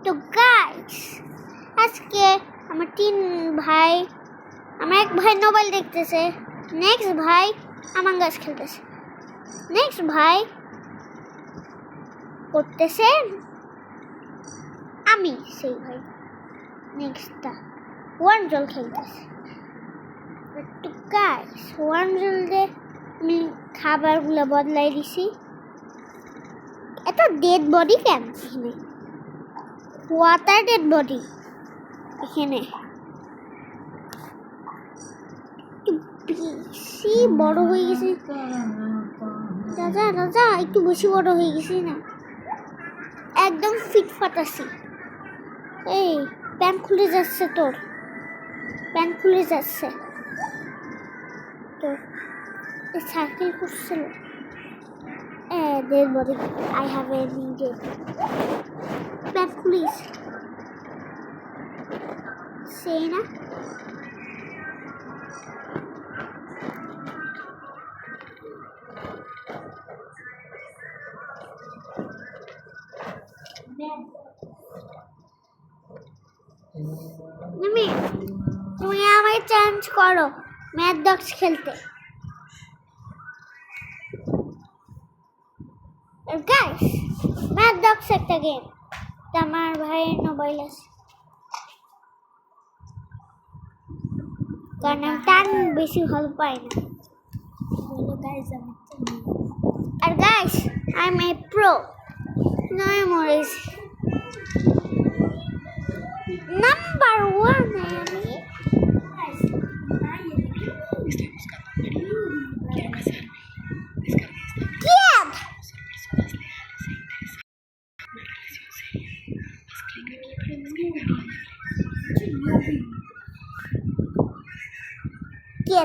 তো গাইস, আজকে আমার তিন ভাই, আমার এক ভাই মোবাইল দেখতেছে, নেক্সট ভাই আমং আস খেলতেছে, নেক্সট ভাই করতেছে আমি সেই ভাই নেক্সটটা ওয়ান জল খেলতেছে। তো গাইস, ওয়ান জল দিয়ে আমি খাবারগুলো বদলাই দিছি। এটা ডেড বডি কেন এখানে? ওয়াটার ডেড বডি এখানে একটু বেশি বড় হয়ে গেছে। দাদা দাদা একটু বেশি বড় হয়ে গেছে না, একদম ফিট ফাটাছি। এই প্যান্ট খুলে যাচ্ছে, তোর প্যান্ট খুলে যাচ্ছে। তোর সার্কেল করছিল। Dead body, I have a needed pant খুলিস সেই না। তুমি আমাকে চ্যালেঞ্জ করো ম্যাথ ডগস খেলতে। গাইস, ম্যাথ ডগস একটা গেম, আমার ভাইয়ের মোবাইল আছে, কারণ আমি টান বেশি ভালো পাই না। আর guys, I am a pro, নয় মরিস নাম্বার 1 আমি। ¿Qué?